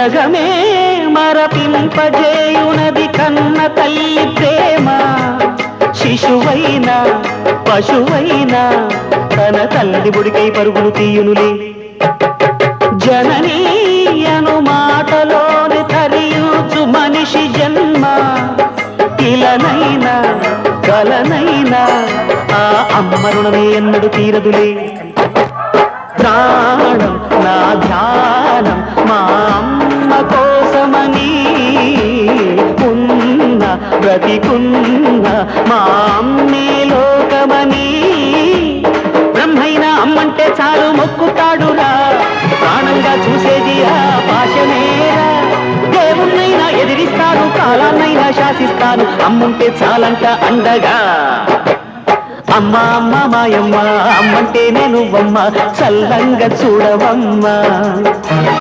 జగమే మరపింపజేయునది కన్న తల్లి ప్రేమ. శిశువైనా పశువైనా తన తల్లి బుడికై పరుగులు తీయునులే. జననీ అను మాటలోని ధరించు మనిషి జన్మ. ఇలనైనా కలనైనా ఆ అమ్మ రుణమే ఎన్నడు తీరదులే. ప్రాణం నా ధ్యానం మా అమ్మ కోసమని, ఉన్న బ్రతికున్న మా అమ్మే లోకమని. బ్రహ్మైనా అమ్మంటే చాలు మొక్కుతాడురా, ప్రాణంగా చూసేది ఆ పాశమేరా. దేవుణ్ణైనా ఎదిరిస్తాను, కాలాన్నైనా శాసిస్తాను, అమ్ముంటే చాలంట అండగా. అమ్మ అమ్మ మాయమ్మ, అమ్మంటేనే నువ్వమ్మ, చల్లంగా చూడవమ్మ.